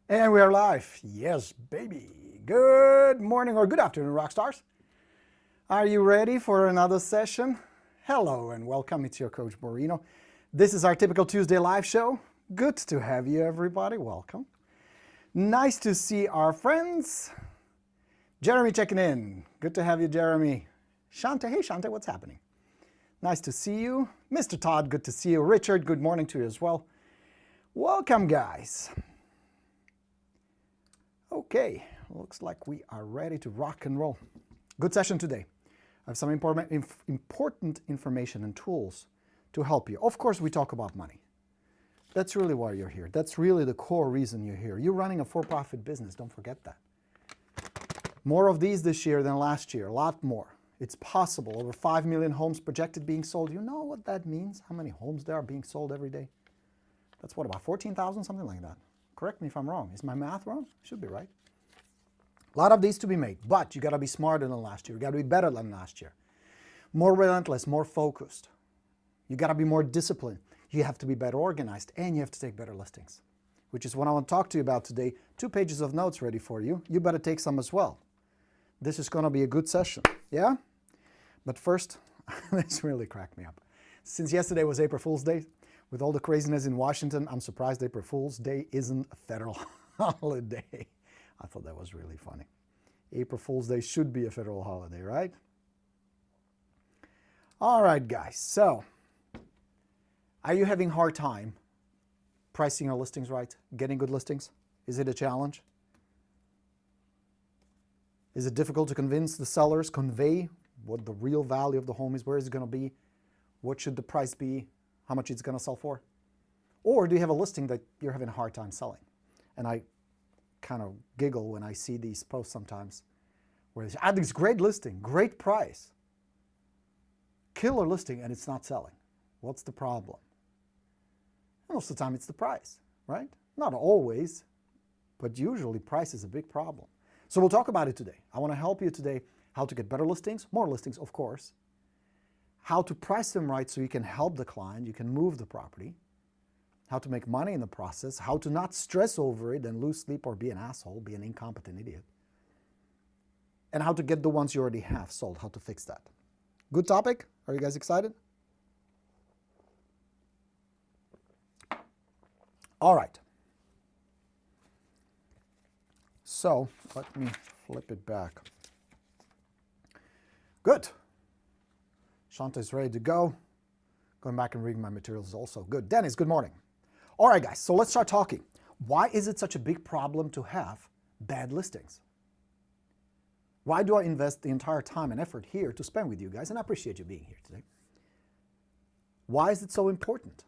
And we are live. Yes, baby. Good morning or good afternoon, rock stars. Are you ready for another session? Hello and welcome. It's your coach Borino. This is our typical Tuesday live show. Good to have you, everybody. Welcome. Nice to see our friends. Jeremy checking in. Good to have you, Jeremy. Shante, hey Shante, what's happening? Nice to see you. Mr. Todd, good to see you. Richard, good morning to you as well. Welcome, guys. Okay, looks like we are ready to rock and roll. Good session today. I have some important information and tools to help you. Of course, we talk about money. That's really why you're here. That's really the core reason you're here. You're running a for-profit business, don't forget that. More of these this year than last year, a lot more. It's possible. Over 5 million homes projected being sold. You know what that means? How many homes there are being sold every day? That's what, about 14,000, something like that. Correct me if I'm wrong. Is my math wrong? Should be right. A lot of these to be made, but you got to be smarter than last year. You got to be better than last year. More relentless, more focused. You got to be more disciplined. You have to be better organized, and you have to take better listings, which is what I want to talk to you about today. 2 pages of notes ready for you. You better take some as well. This is going to be a good session, yeah? But first, this really cracked me up. Since yesterday was April Fool's Day, with all the craziness in Washington, I'm surprised April Fool's Day isn't a federal holiday. I thought that was really funny. April Fool's Day should be a federal holiday, right? All right, guys. So, are you having a hard time pricing your listings right, getting good listings? Is it a challenge? Is it difficult to convince the sellers, convey what the real value of the home is? Where is it going to be? What should the price be? How much it's going to sell for? Or do you have a listing that you're having a hard time selling? And I kind of giggle when I see these posts sometimes where they say, this great listing, great price, killer listing, and it's not selling. What's the problem? Most of the time it's the price, right? Not always, but usually price is a big problem. So we'll talk about it today. I want to help you today how to get better listings, more listings, of course, how to price them right so you can help the client, you can move the property, how to make money in the process, how to not stress over it and lose sleep or be an asshole, be an incompetent idiot, and how to get the ones you already have sold, how to fix that. Good topic? Are you guys excited? All right. So let me flip it back. Good. Shanta's ready to go. Going back and reading my materials is also good. Dennis, good morning. All right, guys, so let's start talking. Why is it such a big problem to have bad listings? Why do I invest the entire time and effort here to spend with you guys? And I appreciate you being here today. Why is it so important?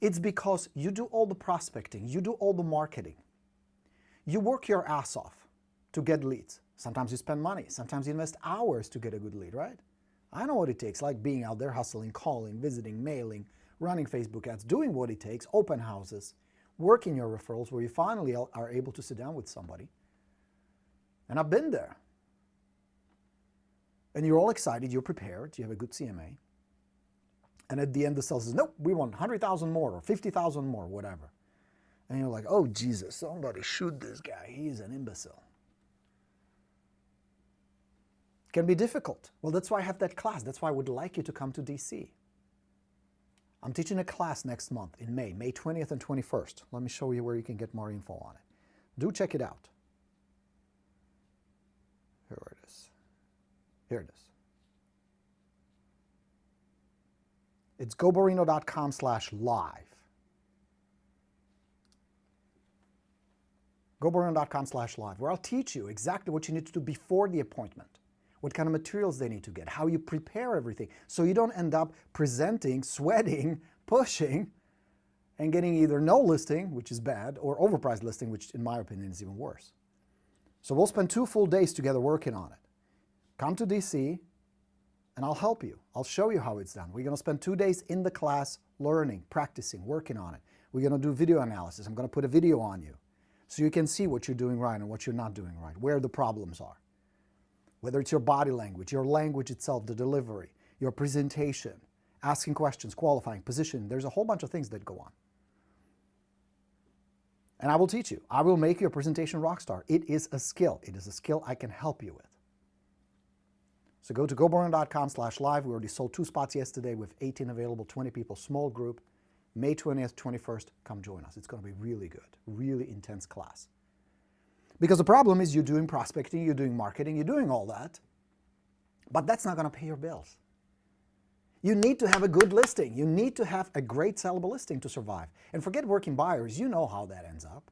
It's because you do all the prospecting, you do all the marketing. You work your ass off to get leads. Sometimes you spend money, sometimes you invest hours to get a good lead, right? I know what it takes, like being out there hustling, calling, visiting, mailing, running Facebook ads, doing what it takes, open houses, working your referrals where you finally are able to sit down with somebody. And I've been there. And you're all excited, you're prepared, you have a good CMA. And at the end the seller says, nope, we want 100,000 more or 50,000 more, whatever. And you're like, oh Jesus, somebody shoot this guy, he's an imbecile. Can be difficult. Well, that's why I have that class. That's why I would like you to come to DC. I'm teaching a class next month in May 20th and 21st. Let me show you where you can get more info on it. Do check it out. Here it is. Here it is. It's goborino.com/live. goborino.com/live, where I'll teach you exactly what you need to do before the appointment. What kind of materials they need to get, how you prepare everything, so you don't end up presenting, sweating, pushing, and getting either no listing, which is bad, or overpriced listing, which in my opinion is even worse. So we'll spend 2 full days together working on it. Come to DC, and I'll help you. I'll show you how it's done. We're going to spend 2 days in the class learning, practicing, working on it. We're going to do video analysis. I'm going to put a video on you so you can see what you're doing right and what you're not doing right, where the problems are. Whether it's your body language itself, the delivery, your presentation, asking questions, qualifying, position. There's a whole bunch of things that go on. And I will teach you. I will make you a presentation rock star. It is a skill. It is a skill I can help you with. So go to goborino.com/live. We already sold 2 spots yesterday with 18 available, 20 people, small group. May 20th, 21st, come join us. It's going to be really good, really intense class. Because the problem is you're doing prospecting, you're doing marketing, you're doing all that, but that's not going to pay your bills. You need to have a good listing. You need to have a great sellable listing to survive. And forget working buyers. You know how that ends up.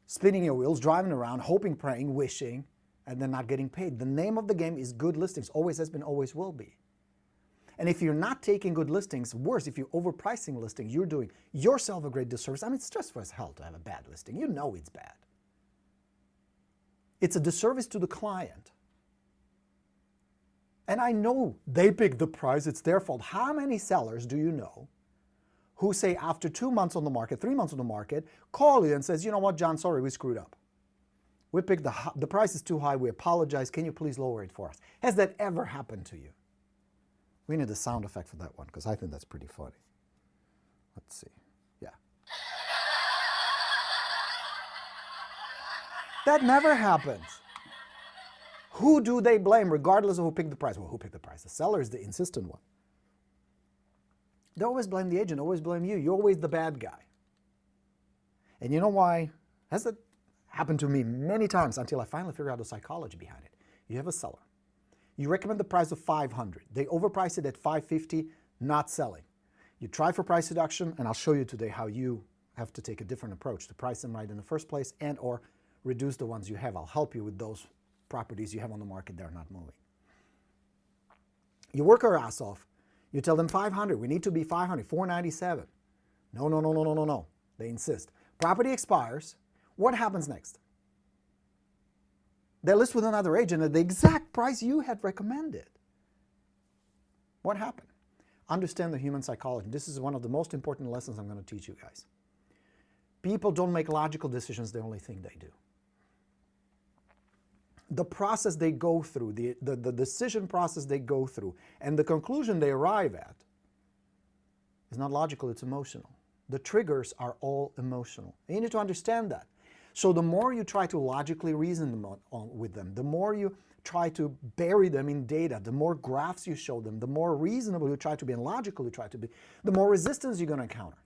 Spinning your wheels, driving around, hoping, praying, wishing, and then not getting paid. The name of the game is good listings. Always has been, always will be. And if you're not taking good listings, worse, if you're overpricing listings, you're doing yourself a great disservice. I mean, it's just for hell to have a bad listing. You know it's bad. It's a disservice to the client. And I know they pick the price, it's their fault. How many sellers do you know who say after 2 months on the market, 3 months on the market, call you and says, you know what, John, sorry, we screwed up. We picked the price is too high, we apologize, can you please lower it for us? Has that ever happened to you? We need a sound effect for that one because I think that's pretty funny. Let's see, yeah. That never happens. Who do they blame regardless of who picked the price? Well, who picked the price? The seller is the insistent one. They always blame the agent, always blame you. You're always the bad guy. And you know why? Has that happened to me many times until I finally figured out the psychology behind it. You have a seller. You recommend the price of $500. They overprice it at $550, not selling. You try for price reduction, and I'll show you today how you have to take a different approach to price them right in the first place and or reduce the ones you have. I'll help you with those properties you have on the market that are not moving. You work our ass off. You tell them 500. We need to be 500, 497. No. They insist. Property expires. What happens next? They list with another agent at the exact price you had recommended. What happened? Understand the human psychology. This is one of the most important lessons I'm going to teach you guys. People don't make logical decisions, they only think they do. The process they go through, the decision process they go through, and the conclusion they arrive at is not logical, it's emotional. The triggers are all emotional. And you need to understand that. So the more you try to logically reason with them, the more you try to bury them in data, the more graphs you show them, the more reasonable you try to be and logical you try to be, the more resistance you're going to encounter.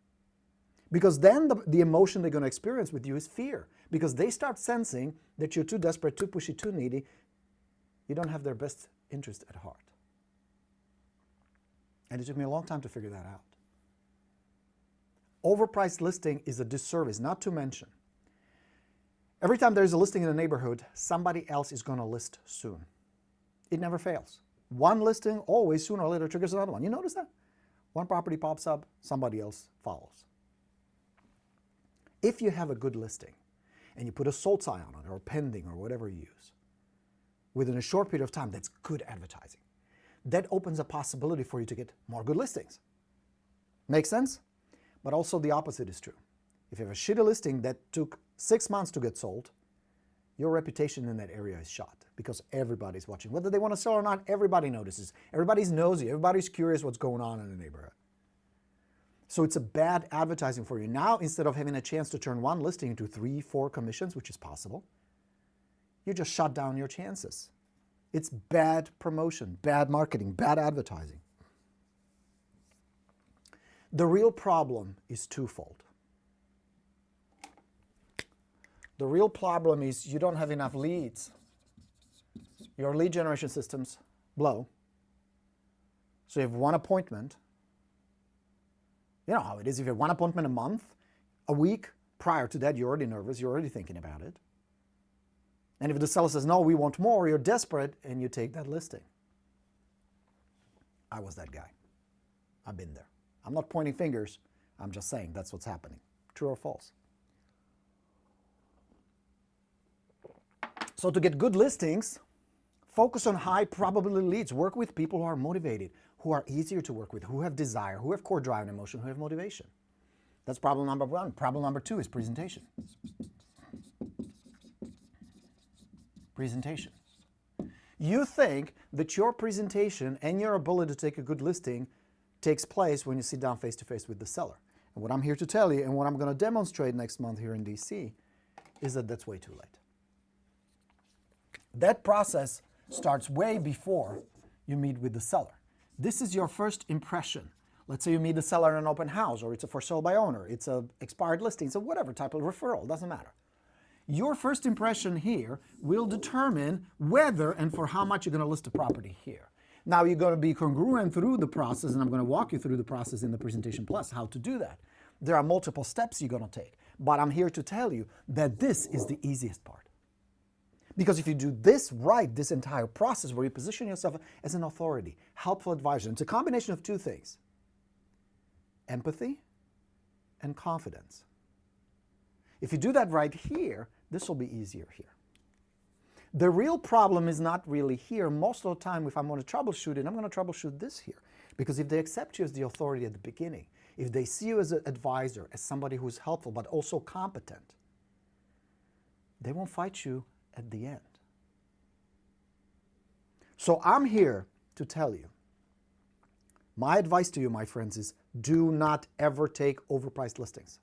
Because then the emotion they're going to experience with you is fear. Because they start sensing that you're too desperate, too pushy, too needy. You don't have their best interest at heart. And it took me a long time to figure that out. Overpriced listing is a disservice, not to mention. Every time there's a listing in a neighborhood, somebody else is going to list soon. It never fails. One listing always sooner or later triggers another one. You notice that? One property pops up, somebody else follows. If you have a good listing and you put a sold sign on it or pending or whatever you use, within a short period of time, that's good advertising. That opens a possibility for you to get more good listings. Make sense? But also the opposite is true. If you have a shitty listing that took 6 months to get sold, your reputation in that area is shot because everybody's watching. Whether they want to sell or not, everybody notices. Everybody's nosy. Everybody's curious what's going on in the neighborhood. So it's a bad advertising for you. Now, instead of having a chance to turn one listing into 3, 4 commissions, which is possible, you just shut down your chances. It's bad promotion, bad marketing, bad advertising. The real problem is twofold. The real problem is you don't have enough leads. Your lead generation systems blow. So you have one appointment. You know how it is. If you have one appointment a month, a week prior to that, you're already nervous. You're already thinking about it. And if the seller says, no, we want more, you're desperate, and you take that listing. I was that guy. I've been there. I'm not pointing fingers. I'm just saying that's what's happening. True or false? So to get good listings, focus on high probability leads. Work with people who are motivated, who are easier to work with, who have desire, who have core drive and emotion, who have motivation. That's problem number one. Problem number two is presentation. Presentation. You think that your presentation and your ability to take a good listing takes place when you sit down face to face with the seller. And what I'm here to tell you and what I'm going to demonstrate next month here in DC is that that's way too late. That process starts way before you meet with the seller. This is your first impression. Let's say you meet the seller in an open house, or it's a for sale by owner, it's a expired listing, so whatever type of referral, doesn't matter. Your first impression here will determine whether and for how much you're going to list the property here. Now you're going to be congruent through the process, and I'm going to walk you through the process in the Presentation Plus, how to do that. There are multiple steps you're going to take, but I'm here to tell you that this is the easiest part. Because if you do this right, this entire process where you position yourself as an authority, helpful advisor, it's a combination of two things: empathy and confidence. If you do that right here, this will be easier here. The real problem is not really here. Most of the time, if I'm going to troubleshoot it, I'm going to troubleshoot this here. Because if they accept you as the authority at the beginning, if they see you as an advisor, as somebody who's helpful but also competent, they won't fight you at the end. So I'm here to tell you, my advice to you, my friends, is do not ever take overpriced listings.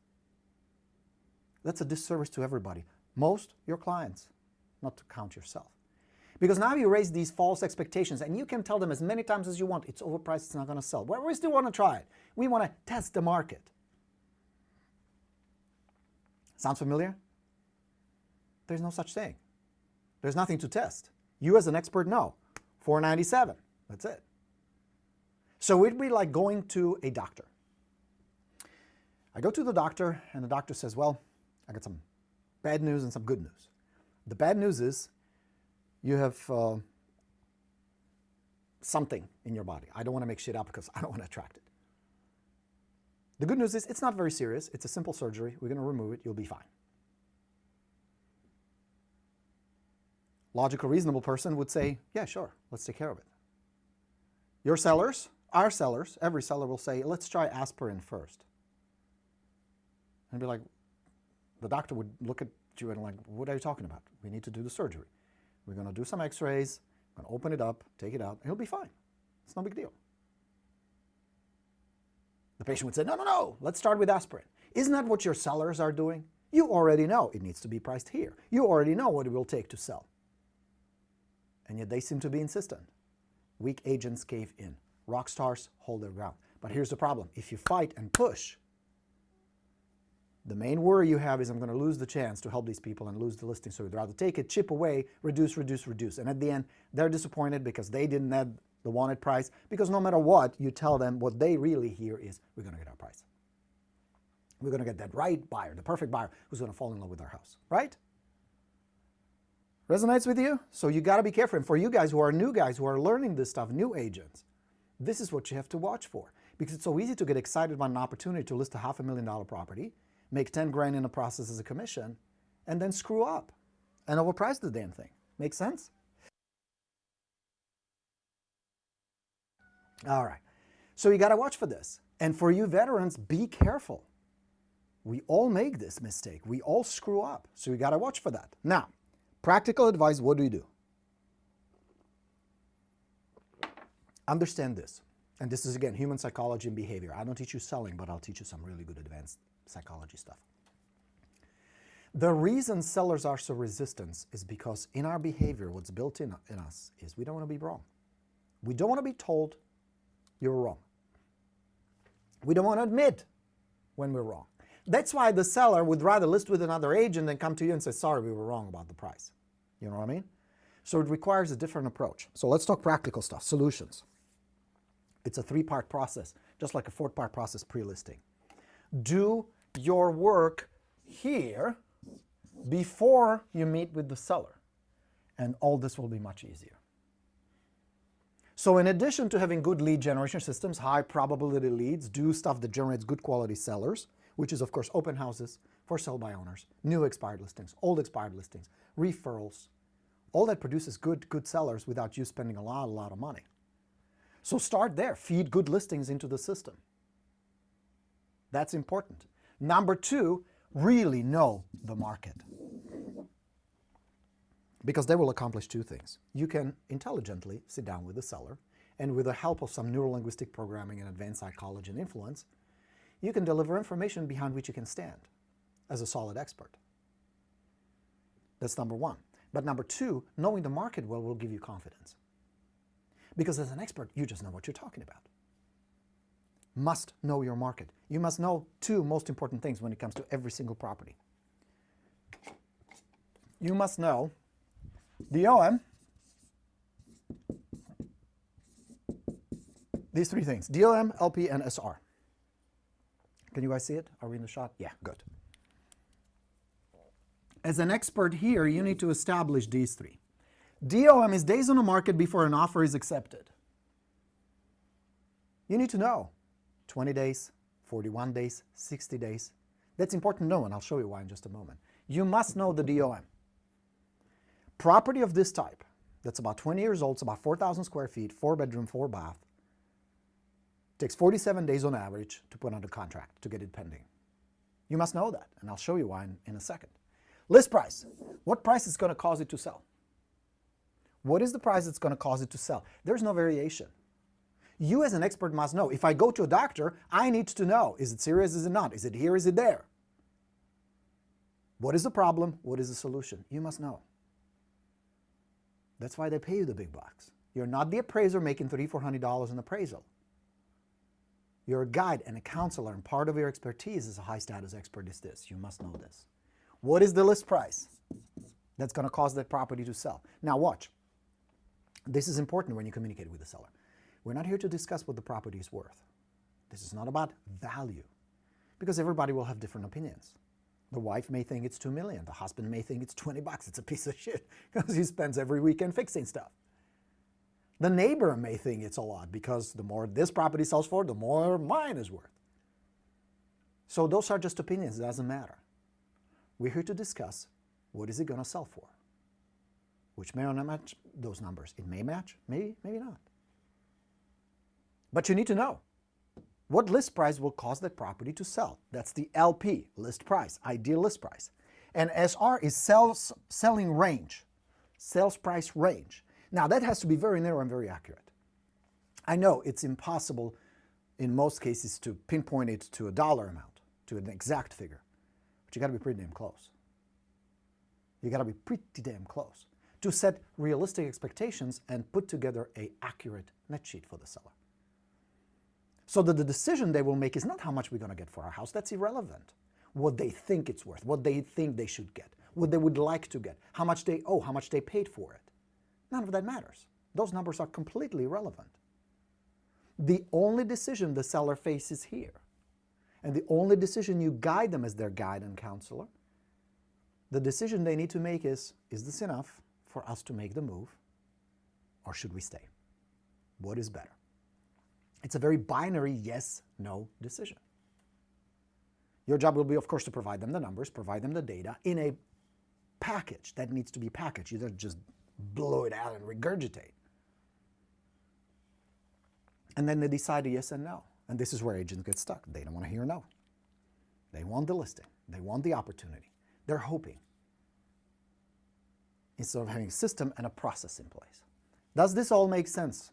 That's a disservice to everybody. Most, your clients, not to count yourself. Because now you raise these false expectations, and you can tell them as many times as you want, it's overpriced, it's not going to sell. Well, we still want to try it. We want to test the market. Sounds familiar? There's no such thing. There's nothing to test. You as an expert know. $497. That's it. So it'd be like going to a doctor. I go to the doctor, and the doctor says, well, I got some bad news and some good news. The bad news is you have something in your body. I don't want to make shit up because I don't want to attract it. The good news is it's not very serious. It's a simple surgery. We're going to remove it. You'll be fine. Logical, reasonable person would say, yeah, sure, let's take care of it. Your sellers, our sellers, every seller will say, let's try aspirin first. And be like, the doctor would look at you and like, what are you talking about? We need to do the surgery. We're going to do some x-rays, going to open it up, take it out, and he'll be fine. It's no big deal. The patient would say, no, no, no, let's start with aspirin. Isn't that what your sellers are doing? You already know it needs to be priced here. You already know what it will take to sell. And yet they seem to be insistent. Weak agents cave in. Rock stars hold their ground. But here's the problem. If you fight and push, the main worry you have is I'm going to lose the chance to help these people and lose the listing. So you'd rather take it, chip away, reduce, reduce, reduce. And at the end, they're disappointed because they didn't have the wanted price. Because no matter what, you tell them what they really hear is, we're going to get our price. We're going to get that right buyer, the perfect buyer who's going to fall in love with our house. Right? Resonates with you? So you got to be careful. And for you guys who are new guys who are learning this stuff, new agents, this is what you have to watch for. Because it's so easy to get excited about an opportunity to list a $500,000 property, make 10 grand in the process as a commission, and then screw up and overprice the damn thing. Make sense? All right. So you got to watch for this. And for you veterans, be careful. We all make this mistake. We all screw up. So you got to watch for that. Now, practical advice, what do you do? Understand this. And this is, again, human psychology and behavior. I don't teach you selling, but I'll teach you some really good advanced psychology stuff. The reason sellers are so resistant is because in our behavior, what's built in us is we don't want to be wrong. We don't want to be told you're wrong. We don't want to admit when we're wrong. That's why the seller would rather list with another agent than come to you and say, sorry, we were wrong about the price. You know what I mean? So it requires a different approach. So let's talk practical stuff, solutions. It's a 3-part process, just like a 4-part process pre-listing. Do your work here before you meet with the seller, and all this will be much easier. So in addition to having good lead generation systems, high probability leads, do stuff that generates good quality sellers, which is of course open houses, for sale by owners, new expired listings, old expired listings, referrals, all that produces good sellers without you spending a lot of money. So start there, feed good listings into the system. That's important. Number 2, really know the market. Because they will accomplish 2 things. You can intelligently sit down with the seller, and with the help of some neuro-linguistic programming and advanced psychology and influence, you can deliver information behind which you can stand as a solid expert. That's number one. But number two, knowing the market well will give you confidence. Because as an expert, you just know what you're talking about. Must know your market. You must know two most important things when it comes to every single property. You must know DOM, these three things, DOM, LP, and SR. Can you guys see it? Are we in the shot? Yeah, good. As an expert here, you need to establish these three. DOM is days on the market before an offer is accepted. You need to know 20 days, 41 days, 60 days. That's important to know, and I'll show you why in just a moment. You must know the DOM. Property of this type, that's about 20 years old, it's about 4,000 square feet, 4 bedroom, 4 bath, takes 47 days on average to put under contract, to get it pending. You must know that, and I'll show you why in a second. List price. What price is going to cause it to sell? What is the price that's going to cause it to sell? There's no variation. You as an expert must know. If I go to a doctor, I need to know, is it serious, is it not? Is it here, is it there? What is the problem? What is the solution? You must know. That's why they pay you the big bucks. You're not the appraiser making $300, $400 in appraisal. You're a guide and a counselor, and part of your expertise as a high status expert is this. You must know this. What is the list price that's going to cause that property to sell? Now watch. This is important when you communicate with the seller. We're not here to discuss what the property is worth. This is not about value, because everybody will have different opinions. The wife may think it's $2 million. The husband may think it's 20 bucks. It's a piece of shit because he spends every weekend fixing stuff. The neighbor may think it's a lot because the more this property sells for, the more mine is worth. So those are just opinions. It doesn't matter. We're here to discuss what is it going to sell for, which may or not match those numbers. It may match, maybe not. But you need to know what list price will cause that property to sell. That's the LP, list price, ideal list price. And SR is selling range, sales price range. Now that has to be very narrow and very accurate. I know it's impossible in most cases to pinpoint it to a dollar amount, to an exact figure, but you got to be pretty damn close. You got to be pretty damn close to set realistic expectations and put together an accurate net sheet for the seller. So that the decision they will make is not how much we're going to get for our house. That's irrelevant. What they think it's worth, what they think they should get, what they would like to get, how much they owe, how much they paid for it. None of that matters. Those numbers are completely irrelevant. The only decision the seller faces here, and the only decision you guide them as their guide and counselor, the decision they need to make is this enough for us to make the move, or should we stay? What is better? It's a very binary yes-no decision. Your job will be, of course, to provide them the numbers, provide them the data in a package that needs to be packaged. You don't just blow it out and regurgitate. And then they decide a yes and no. And this is where agents get stuck. They don't want to hear no. They want the listing. They want the opportunity. They're hoping, instead of having a system and a process in place. Does this all make sense?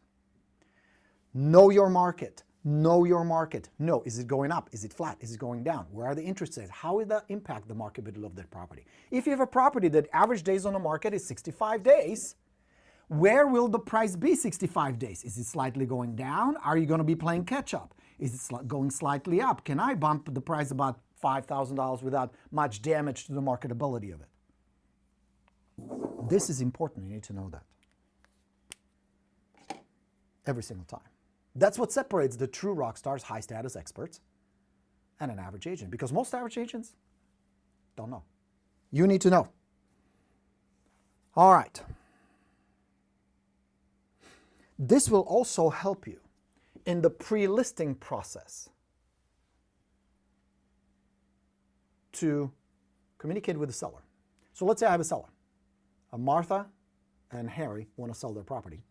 Know your market. Know your market. Know, is it going up? Is it flat? Is it going down? Where are the interest rates? How will that impact the marketability of that property? If you have a property that average days on the market is 65 days, where will the price be 65 days? Is it slightly going down? Are you going to be playing catch up? Is it going slightly up? Can I bump the price about $5,000 without much damage to the marketability of it? This is important. You need to know that. Every single time. That's what separates the true rock stars, high status experts, and an average agent. Because most average agents don't know. You need to know. All right. This will also help you in the pre-listing process to communicate with the seller. So let's say I have a seller. Martha and Harry want to sell their property.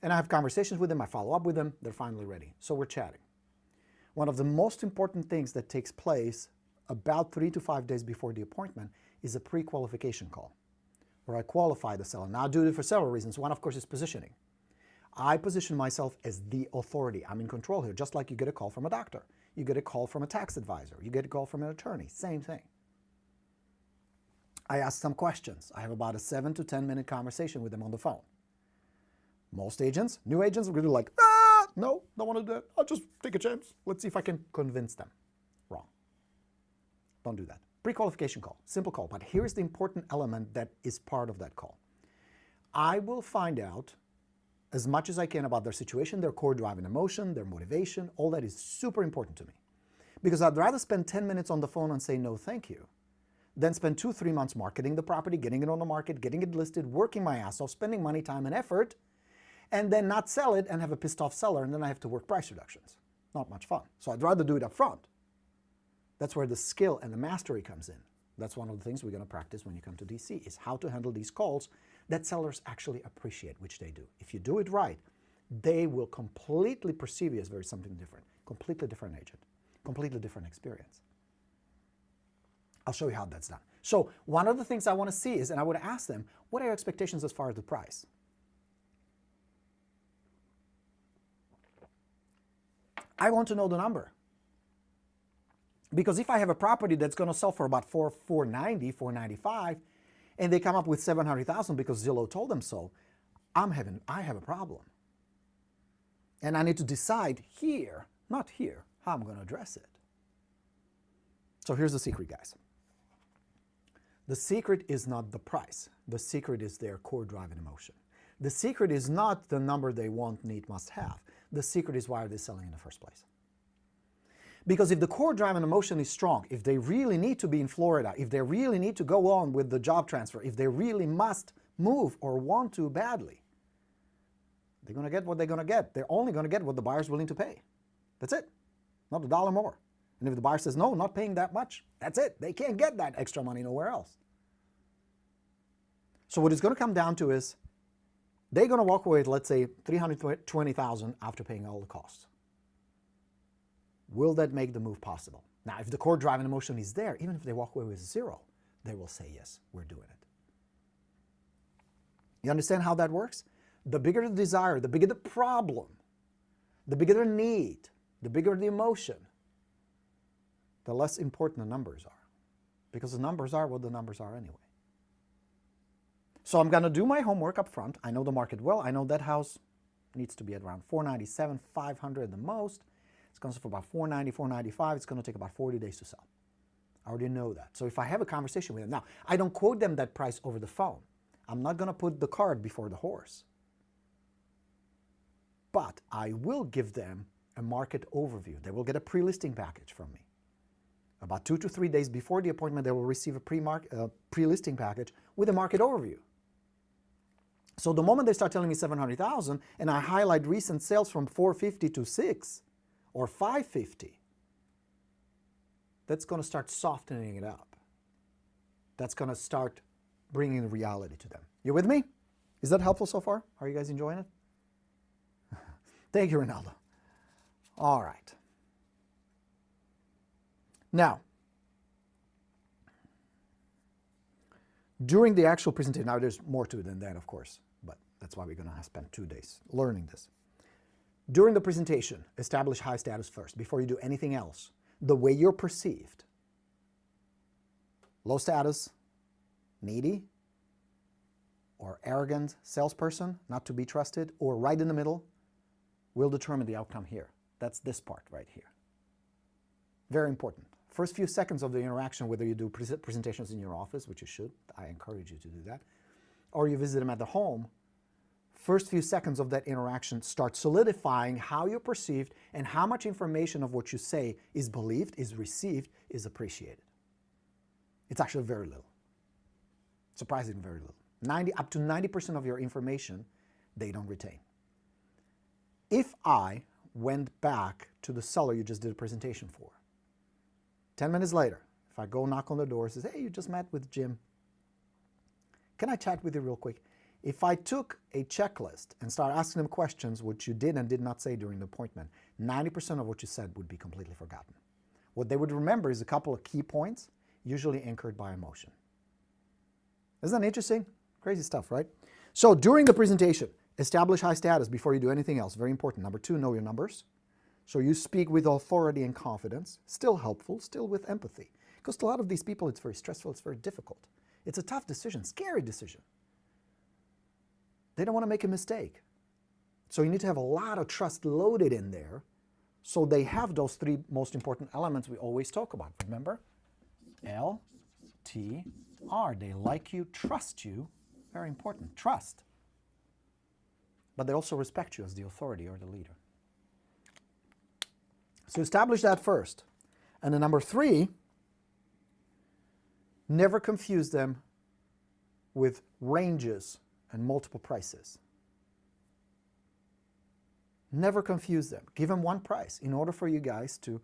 And I have conversations with them, I follow up with them, they're finally ready. So we're chatting. One of the most important things that takes place about 3 to 5 days before the appointment is a pre-qualification call, where I qualify the seller. Now I do it for several reasons. One, of course, is positioning. I position myself as the authority. I'm in control here, just like you get a call from a doctor. You get a call from a tax advisor. You get a call from an attorney. Same thing. I ask some questions. I have about a 7 to 10 minute conversation with them on the phone. Most agents, new agents, are going to be like, no, don't want to do that. I'll just take a chance. Let's see if I can convince them. Wrong. Don't do that. Pre-qualification call, simple call. But here's the important element that is part of that call. I will find out as much as I can about their situation, their core driving emotion, their motivation. All that is super important to me. Because I'd rather spend 10 minutes on the phone and say no thank you than spend 2-3 months marketing the property, getting it on the market, getting it listed, working my ass off, spending money, time, and effort, and then not sell it and have a pissed off seller, and then I have to work price reductions. Not much fun. So I'd rather do it up front. That's where the skill and the mastery comes in. That's one of the things we're going to practice when you come to DC, is how to handle these calls that sellers actually appreciate, which they do. If you do it right, they will completely perceive you as very something different, completely different agent, completely different experience. I'll show you how that's done. So one of the things I want to see is, and I would ask them, what are your expectations as far as the price? I want to know the number. Because if I have a property that's going to sell for about $490, $495, and they come up with $700,000 because Zillow told them so, I have a problem. And I need to decide here, not here, how I'm going to address it. So here's the secret, guys. The secret is not the price. The secret is their core driving emotion. The secret is not the number they want, need, must have. The secret is why are they selling in the first place. Because if the core driving emotion is strong, if they really need to be in Florida, if they really need to go on with the job transfer, if they really must move or want to badly, they're going to get what they're going to get. They're only going to get what the buyer's willing to pay. That's it. Not $1 more. And if the buyer says, no, not paying that much, that's it. They can't get that extra money nowhere else. So what it's going to come down to is they're going to walk away with, let's say, $320,000 after paying all the costs. Will that make the move possible? Now, if the core driving emotion is there, even if they walk away with zero, they will say, yes, we're doing it. You understand how that works? The bigger the desire, the bigger the problem, the bigger the need, the bigger the emotion, the less important the numbers are. Because the numbers are what the numbers are anyway. So I'm going to do my homework up front. I know the market well. I know that house needs to be at around $497, $500 at the most. It's going to sell for about $490, $495. It's going to take about 40 days to sell. I already know that. So if I have a conversation with them, now, I don't quote them that price over the phone. I'm not going to put the cart before the horse. But I will give them a market overview. They will get a pre-listing package from me. About 2 to 3 days before the appointment, they will receive a pre-listing package with a market overview. So the moment they start telling me $700,000 and I highlight recent sales from $450 to $600 or $550, that's going to start softening it up. That's going to start bringing reality to them. You with me? Is that helpful so far? Are you guys enjoying it? Thank you, Ronaldo. All right. Now, during the actual presentation, now there's more to it than that, of course, but that's why we're going to spend 2 days learning this. During the presentation, establish high status first before you do anything else. The way you're perceived. Low status, needy, or arrogant salesperson, not to be trusted, or right in the middle, will determine the outcome here. That's this part right here. Very important. First few seconds of the interaction, whether you do presentations in your office, which you should, I encourage you to do that, or you visit them at the home, first few seconds of that interaction start solidifying how you're perceived and how much information of what you say is believed, is received, is appreciated. It's actually very little. Surprisingly very little. Up to 90% of your information, they don't retain. If I went back to the seller you just did a presentation for, 10 minutes later, if I go knock on the door and says, hey, you just met with Jim. Can I chat with you real quick? If I took a checklist and started asking them questions, which you did and did not say during the appointment, 90% of what you said would be completely forgotten. What they would remember is a couple of key points, usually anchored by emotion. Isn't that interesting? Crazy stuff, right? So during the presentation, establish high status before you do anything else. Very important. Number 2, know your numbers. So you speak with authority and confidence, still helpful, still with empathy. Because to a lot of these people, it's very stressful, it's very difficult. It's a tough decision, scary decision. They don't want to make a mistake. So you need to have a lot of trust loaded in there so they have those three most important elements we always talk about. Remember? L, T, R. They like you, trust you. Very important. Trust. But they also respect you as the authority or the leader. So establish that first. And then number 3, never confuse them with ranges and multiple prices. Never confuse them. Give them one price. In order for you guys to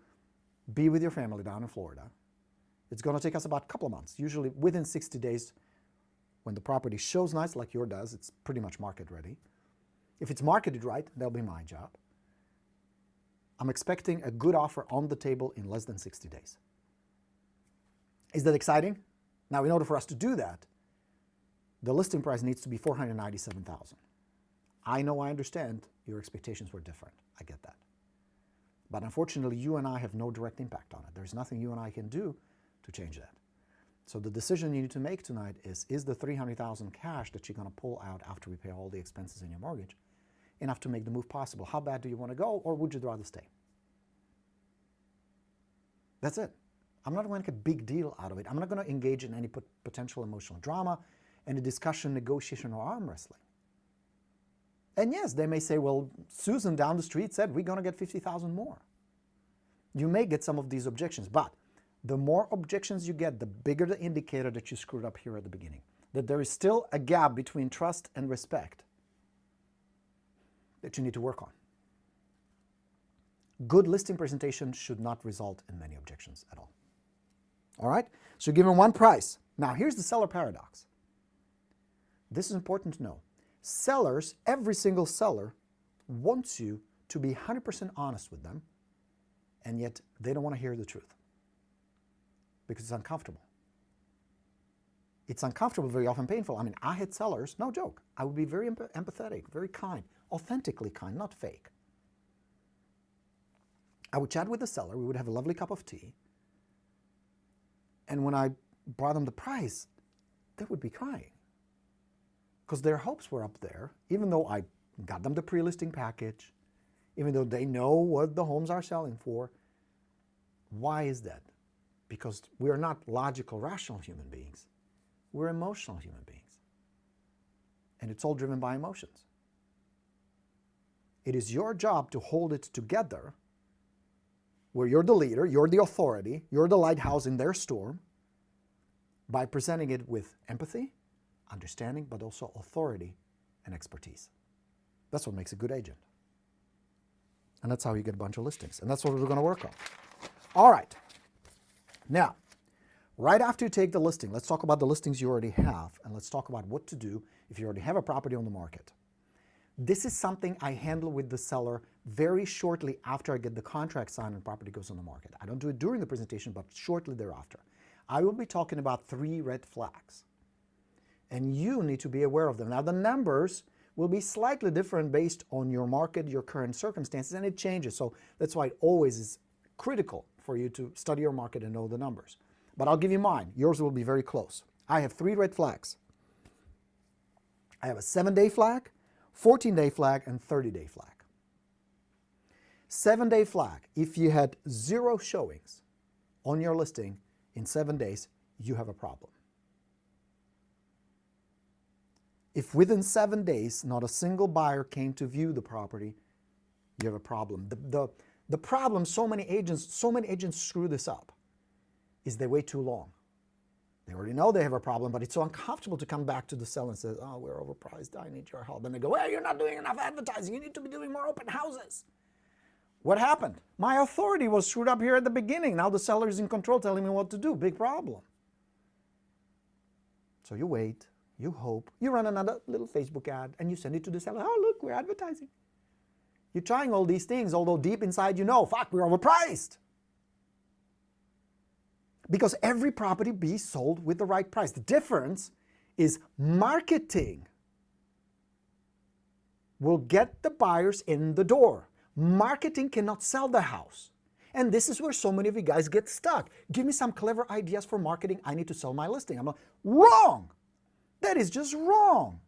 be with your family down in Florida, it's going to take us about a couple of months. Usually within 60 days, when the property shows nice like yours does, it's pretty much market ready. If it's marketed right, that'll be my job. I'm expecting a good offer on the table in less than 60 days. Is that exciting? Now, in order for us to do that, the listing price needs to be $497,000. I know, I understand your expectations were different. I get that. But unfortunately, you and I have no direct impact on it. There's nothing you and I can do to change that. So the decision you need to make tonight is the $300,000 cash that you're going to pull out after we pay all the expenses in your mortgage enough to make the move possible? How bad do you want to go, or would you rather stay? That's it. I'm not going to make a big deal out of it. I'm not going to engage in any potential emotional drama, any discussion, negotiation, or arm wrestling. And yes, they may say, well, Susan down the street said we're going to get $50,000 more. You may get some of these objections, but the more objections you get, the bigger the indicator that you screwed up here at the beginning. That there is still a gap between trust and respect that you need to work on. Good listing presentation should not result in many objections at all. All right? So give them one price. Now, here's the seller paradox. This is important to know. Sellers, every single seller, wants you to be 100% honest with them, and yet they don't want to hear the truth because it's uncomfortable. It's uncomfortable, very often painful. I mean, I had sellers, no joke. I would be very empathetic, very kind, authentically kind, not fake. I would chat with the seller, we would have a lovely cup of tea, and when I brought them the price, they would be crying because their hopes were up there, even though I got them the pre-listing package, even though they know what the homes are selling for. Why is that? Because we are not logical, rational human beings. We're emotional human beings. And it's all driven by emotions. It is your job to hold it together where you're the leader, you're the authority, you're the lighthouse in their storm by presenting it with empathy, understanding, but also authority and expertise. That's what makes a good agent. And that's how you get a bunch of listings. And that's what we're going to work on. All right. Now, right after you take the listing, let's talk about the listings you already have, and let's talk about what to do if you already have a property on the market. This is something I handle with the seller very shortly after I get the contract signed and property goes on the market. I don't do it during the presentation, but shortly thereafter. I will be talking about 3 red flags. And you need to be aware of them. Now, the numbers will be slightly different based on your market, your current circumstances, and it changes. So that's why it always is critical for you to study your market and know the numbers. But I'll give you mine. Yours will be very close. I have 3 red flags. I have a 7-day flag, 14-day flag, and 30-day flag. 7-day flag, if you had 0 showings on your listing in 7 days, you have a problem. If within 7 days not a single buyer came to view the property, you have a problem. The problem, so many agents screw this up, is they wait too long. They already know they have a problem, but it's so uncomfortable to come back to the seller and say, oh, we're overpriced, I need your help. And they go, well, you're not doing enough advertising, you need to be doing more open houses. What happened? My authority was screwed up here at the beginning. Now the seller is in control telling me what to do. Big problem. So you wait, you hope, you run another little Facebook ad, and you send it to the seller. Oh, look, we're advertising. You're trying all these things, although deep inside you know, fuck, we're overpriced. Because every property be sold with the right price. The difference is marketing will get the buyers in the door. Marketing cannot sell the house. And this is where so many of you guys get stuck. Give me some clever ideas for marketing. I need to sell my listing. I'm like, wrong. That is just wrong.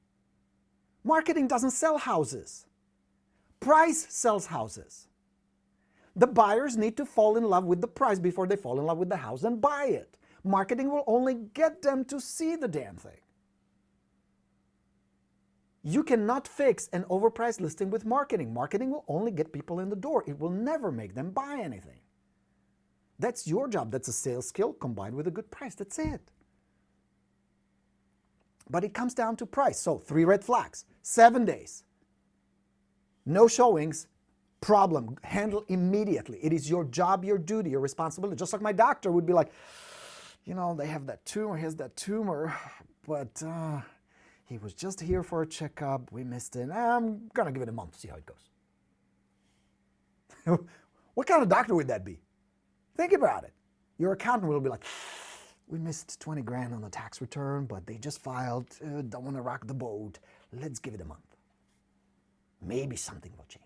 Marketing doesn't sell houses. Price sells houses. The buyers need to fall in love with the price before they fall in love with the house and buy it. Marketing will only get them to see the damn thing. You cannot fix an overpriced listing with marketing. Marketing will only get people in the door. It will never make them buy anything. That's your job. That's a sales skill combined with a good price. That's it. But it comes down to price. So 3 red flags, 7 days. No showings, problem, handle immediately. It is your job, your duty, your responsibility. Just like my doctor would be like, you know, they have that tumor, he has that tumor, but he was just here for a checkup. We missed it. I'm going to give it a month, see how it goes. What kind of doctor would that be? Think about it. Your accountant will be like, we missed 20 grand on the tax return, but they just filed. Don't want to rock the boat. Let's give it a month. Maybe something will change.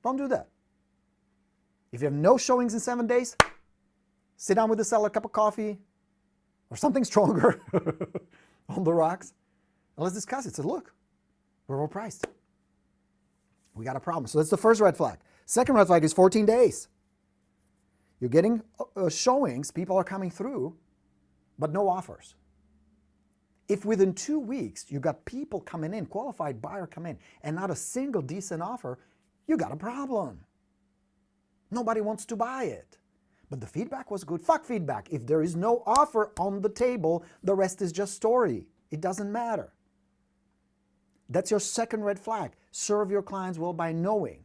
Don't do that. If you have no showings in 7 days, sit down with the seller, a cup of coffee, or something stronger on the rocks, and let's discuss it. So look, we're overpriced. We got a problem. So that's the first red flag. Second red flag is 14 days. You're getting showings, people are coming through, but no offers. If within 2 weeks you got people coming in, qualified buyer come in, and not a single decent offer, you got a problem. Nobody wants to buy it. But the feedback was good. Fuck feedback. If there is no offer on the table, the rest is just story. It doesn't matter. That's your second red flag. Serve your clients well by knowing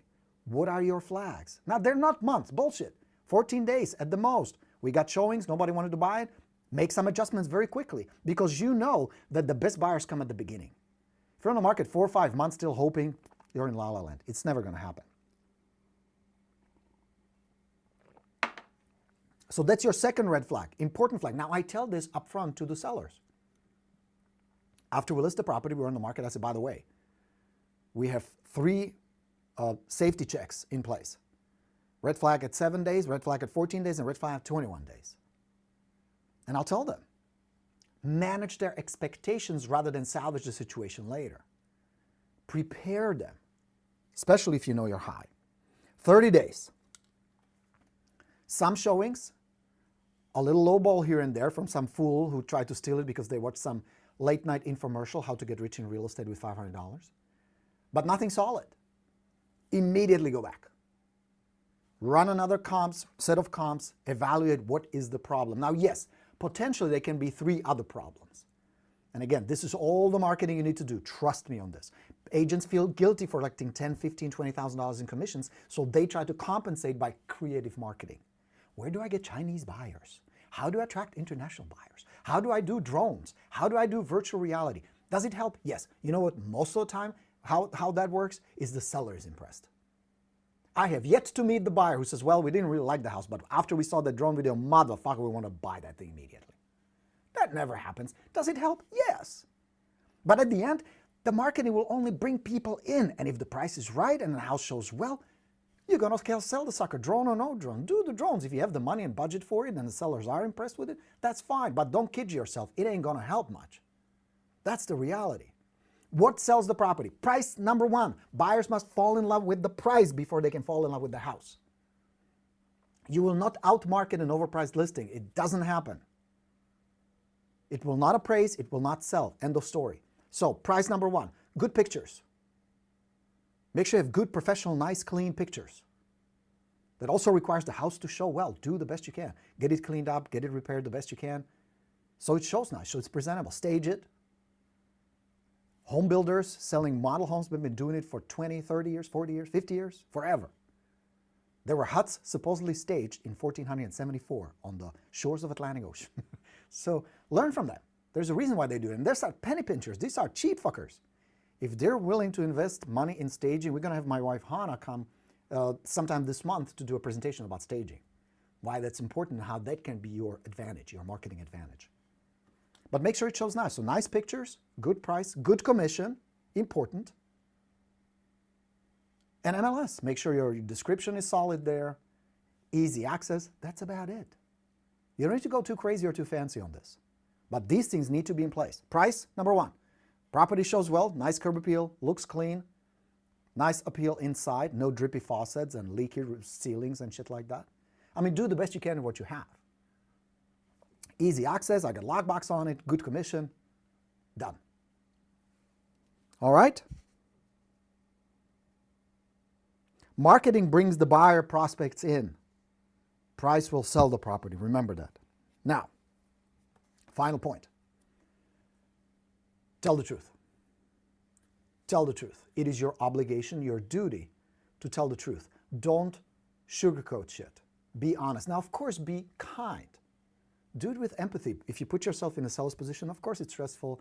what are your flags. Now, they're not months. Bullshit. 14 days at the most. We got showings. Nobody wanted to buy it. Make some adjustments very quickly because you know that the best buyers come at the beginning. If you're on the market 4 or 5 months still hoping, you're in la la land. It's never going to happen. So that's your second red flag, important flag. Now I tell this upfront to the sellers. After we list the property, we're on the market, I say, by the way, we have 3 safety checks in place. Red flag at 7 days, red flag at 14 days, and red flag at 21 days. And I'll tell them, manage their expectations rather than salvage the situation later. Prepare them, especially if you know you're high. 30 days. Some showings, a little lowball here and there from some fool who tried to steal it because they watched some late night infomercial, how to get rich in real estate with $500. But nothing solid. Immediately go back. Run another set of comps, evaluate what is the problem. Now, yes, potentially there can be 3 other problems. And again, this is all the marketing you need to do. Trust me on this. Agents feel guilty for collecting $10,000, $15,000, $20,000 in commissions, so they try to compensate by creative marketing. Where do I get Chinese buyers? How do I attract international buyers? How do I do drones? How do I do virtual reality? Does it help? Yes. You know what? Most of the time, how that works is the seller is impressed. I have yet to meet the buyer who says, well, we didn't really like the house, but after we saw the drone video, motherfucker, we want to buy that thing immediately. That never happens. Does it help? Yes. But at the end, the marketing will only bring people in. And if the price is right and the house shows well, you're going to sell the sucker, drone or no drone. Do the drones. If you have the money and budget for it and the sellers are impressed with it, that's fine. But don't kid yourself. It ain't going to help much. That's the reality. What sells the property? Price number 1. Buyers must fall in love with the price before they can fall in love with the house. You will not outmarket an overpriced listing. It doesn't happen. It will not appraise. It will not sell. End of story. So price number 1, good pictures. Make sure you have good, professional, nice, clean pictures. That also requires the house to show well. Do the best you can. Get it cleaned up, get it repaired the best you can. So it shows nice, so it's presentable. Stage it. Home builders selling model homes have been doing it for 20, 30 years, 40 years, 50 years, forever. There were huts supposedly staged in 1474 on the shores of Atlantic Ocean. So learn from them. There's a reason why they do it. And there's not penny pinchers. These are cheap fuckers. If they're willing to invest money in staging, we're going to have my wife Hannah come sometime this month to do a presentation about staging. Why that's important and how that can be your advantage, your marketing advantage. But make sure it shows nice. So nice pictures, good price, good commission, important. And MLS, make sure your description is solid there, easy access, that's about it. You don't need to go too crazy or too fancy on this. But these things need to be in place. Price, number one. Property shows well, nice curb appeal, looks clean, nice appeal inside, no drippy faucets and leaky ceilings and shit like that. I mean, do the best you can with what you have. Easy access, I got lockbox on it, good commission, done. All right? Marketing brings the buyer prospects in. Price will sell the property, remember that. Now, final point. Tell the truth. Tell the truth. It is your obligation, your duty to tell the truth. Don't sugarcoat shit. Be honest. Now, of course, be kind. Do it with empathy. If you put yourself in a seller's position, of course it's stressful.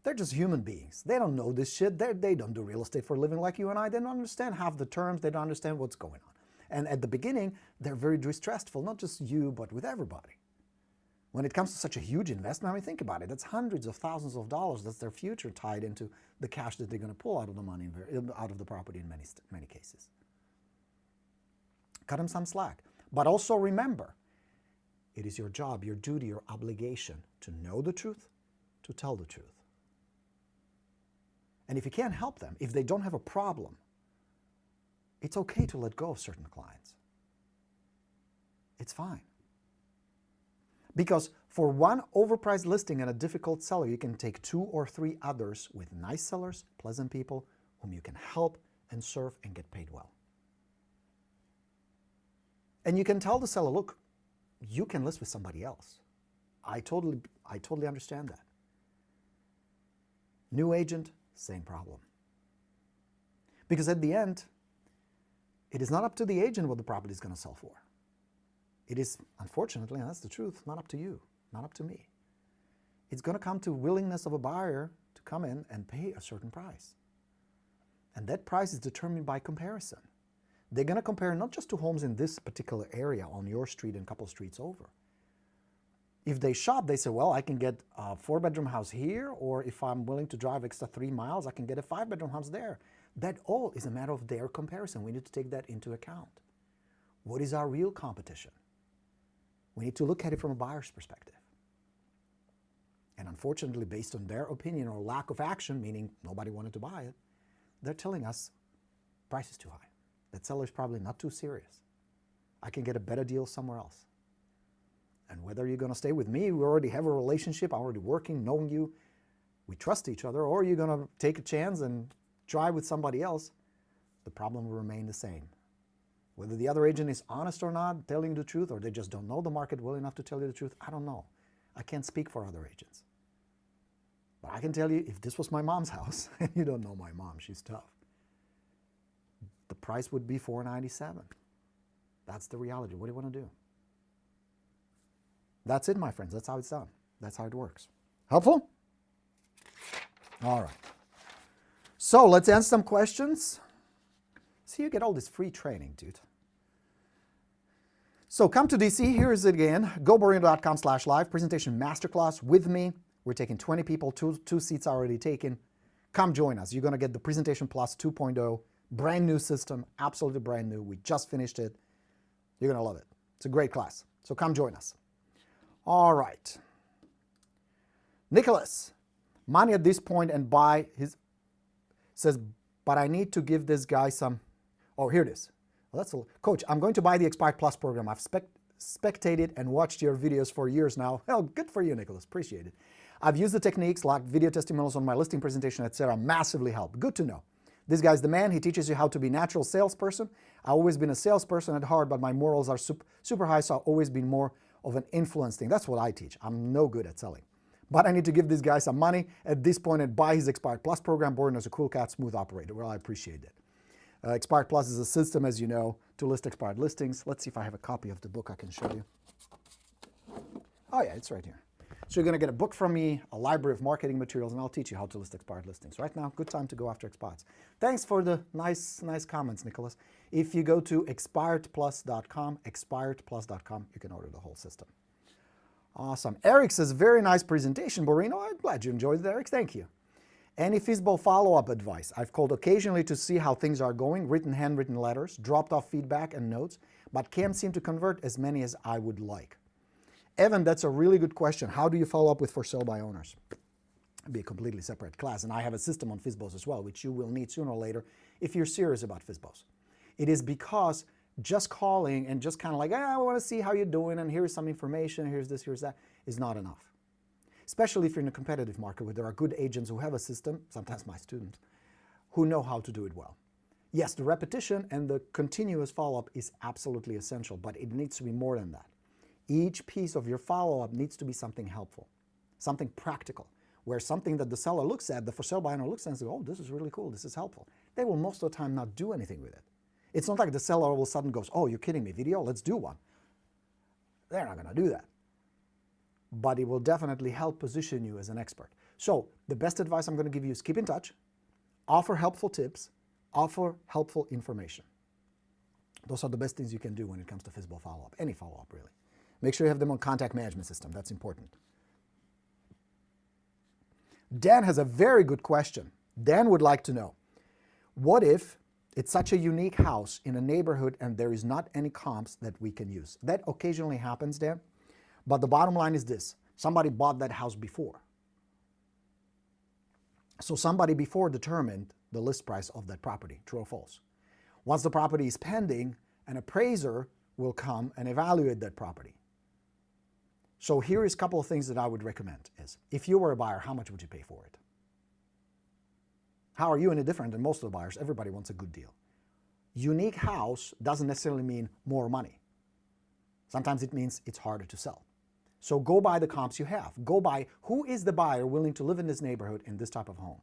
They're just human beings. They don't know this shit. They don't do real estate for a living like you and I. They don't understand half the terms. They don't understand what's going on. And at the beginning, they're very distrustful, not just you, but with everybody. When it comes to such a huge investment, I mean, think about it. That's hundreds of thousands of dollars. That's their future tied into the cash that they're going to pull out of the money, out of the property in many cases. Cut them some slack. But also remember, it is your job, your duty, your obligation to know the truth, to tell the truth. And if you can't help them, if they don't have a problem, it's okay to let go of certain clients. It's fine. Because for one overpriced listing and a difficult seller, you can take 2 or 3 others with nice sellers, pleasant people, whom you can help and serve and get paid well. And you can tell the seller, look, you can list with somebody else. I totally understand that. New agent, same problem. Because at the end, it is not up to the agent what the property is going to sell for. It is, unfortunately, and that's the truth, not up to you, not up to me. It's going to come to willingness of a buyer to come in and pay a certain price. And that price is determined by comparison. They're going to compare not just to homes in this particular area on your street and a couple streets over. If they shop, they say, well, I can get a 4-bedroom house here, or if I'm willing to drive extra 3 miles, I can get a 5-bedroom house there. That all is a matter of their comparison. We need to take that into account. What is our real competition? We need to look at it from a buyer's perspective. And unfortunately, based on their opinion or lack of action, meaning nobody wanted to buy it, they're telling us price is too high. That seller is probably not too serious. I can get a better deal somewhere else. And whether you're going to stay with me, we already have a relationship, I'm already working, knowing you, we trust each other, or you're going to take a chance and try with somebody else, the problem will remain the same. Whether the other agent is honest or not, telling you the truth, or they just don't know the market well enough to tell you the truth, I don't know. I can't speak for other agents. But I can tell you, if this was my mom's house, and you don't know my mom, she's tough, the price would be $497. That's the reality. What do you want to do? That's it, my friends. That's how it's done. That's how it works. Helpful? All right. So let's answer some questions. See, you get all this free training, dude. So come to DC. Here is it again. GoBorino.com/live. Presentation masterclass with me. We're taking 20 people. Two seats are already taken. Come join us. You're going to get the Presentation Plus 2.0. Brand new system. Absolutely brand new. We just finished it. You're going to love it. It's a great class. So come join us. All right. Nicholas. Money at this point and buy his... Says, but I need to give this guy some... Oh, here it is. Well, that's a... Coach, I'm going to buy the Expired Plus program. I've spectated and watched your videos for years now. Well, good for you, Nicholas. Appreciate it. I've used the techniques like video testimonials on my listing presentation, etc. Massively help. Good to know. This guy's the man. He teaches you how to be a natural salesperson. I've always been a salesperson at heart, but my morals are super high, so I've always been more of an influence thing. That's what I teach. I'm no good at selling. But I need to give this guy some money at this point and buy his Expired Plus program. Borino is a cool cat, smooth operator. Well, I appreciate it. Expired Plus is a system, as you know, to list expired listings. Let's see if I have a copy of the book I can show you. Oh yeah, it's right here. So you're going to get a book from me, a library of marketing materials, and I'll teach you how to list expired listings. Right now, good time to go after expireds. Thanks for the nice comments, Nicholas. If you go to expiredplus.com, expiredplus.com, you can order the whole system. Awesome. Eric says, very nice presentation, Borino. I'm glad you enjoyed it, Eric. Thank you. Any FISBO follow-up advice? I've called occasionally to see how things are going, written, handwritten letters, dropped off feedback and notes, but can't seem to convert as many as I would like. Evan, that's a really good question. How do you follow up with for sale by owners? It'd be a completely separate class, and I have a system on FISBOs as well, which you will need sooner or later if you're serious about FISBOs. It is because just calling and just kind of like, I want to see how you're doing, and here's some information, here's this, here's that, is not enough. Especially if you're in a competitive market where there are good agents who have a system, sometimes my students, who know how to do it well. Yes, the repetition and the continuous follow-up is absolutely essential, but it needs to be more than that. Each piece of your follow-up needs to be something helpful, something practical, where something that the seller looks at, the for sale by owner looks at and says, oh, this is really cool, this is helpful. They will most of the time not do anything with it. It's not like the seller all of a sudden goes, oh, you're kidding me, video, let's do one. They're not going to do that. But it will definitely help position you as an expert. So the best advice I'm going to give you is keep in touch, offer helpful tips, offer helpful information. Those are the best things you can do when it comes to FISBO follow-up, any follow-up really. Make sure you have them on contact management system, that's important. Dan has a very good question. Dan would like to know, what if it's such a unique house in a neighborhood and there is not any comps that we can use? That occasionally happens, Dan. But the bottom line is this, somebody bought that house before. So somebody before determined the list price of that property, true or false. Once the property is pending, an appraiser will come and evaluate that property. So here is a couple of things that I would recommend is, if you were a buyer, how much would you pay for it? How are you any different than most of the buyers? Everybody wants a good deal. Unique house doesn't necessarily mean more money. Sometimes it means it's harder to sell. So go by the comps you have. Go by who is the buyer willing to live in this neighborhood in this type of home.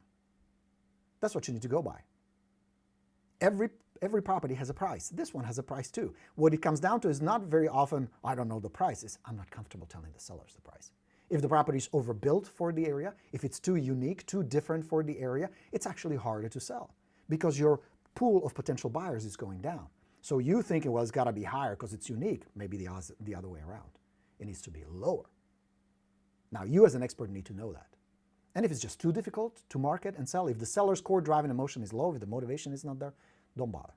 That's what you need to go by. Every property has a price. This one has a price too. What it comes down to is not very often, I don't know the price, is I'm not comfortable telling the sellers the price. If the property is overbuilt for the area, if it's too unique, too different for the area, it's actually harder to sell because your pool of potential buyers is going down. So you thinking, well, it's got to be higher because it's unique. Maybe the other way around. It needs to be lower. Now, you as an expert need to know that. And if it's just too difficult to market and sell, if the seller's core driving emotion is low, if the motivation is not there, don't bother.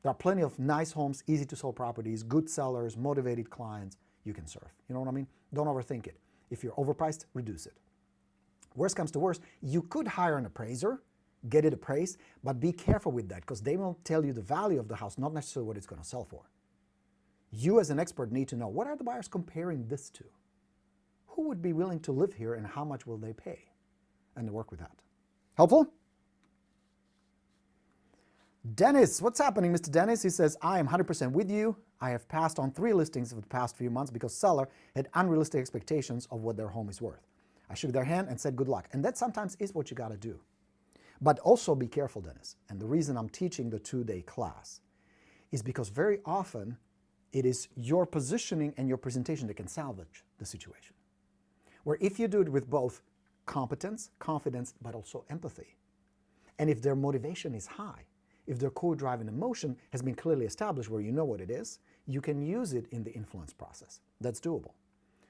There are plenty of nice homes, easy to sell properties, good sellers, motivated clients you can serve. You know what I mean? Don't overthink it. If you're overpriced, reduce it. Worst comes to worst, you could hire an appraiser, get it appraised, but be careful with that because they will tell you the value of the house, not necessarily what it's going to sell for. You as an expert need to know, what are the buyers comparing this to? Who would be willing to live here and how much will they pay? And work with that. Helpful? Dennis, what's happening, Mr. Dennis? He says, I am 100% with you. I have passed on 3 listings over the past few months because seller had unrealistic expectations of what their home is worth. I shook their hand and said good luck. And that sometimes is what you got to do. But also be careful, Dennis. And the reason I'm teaching the 2-day class is because very often it is your positioning and your presentation that can salvage the situation. Where if you do it with both competence, confidence, but also empathy, and if their motivation is high, if their core drive and emotion has been clearly established where you know what it is, you can use it in the influence process. That's doable.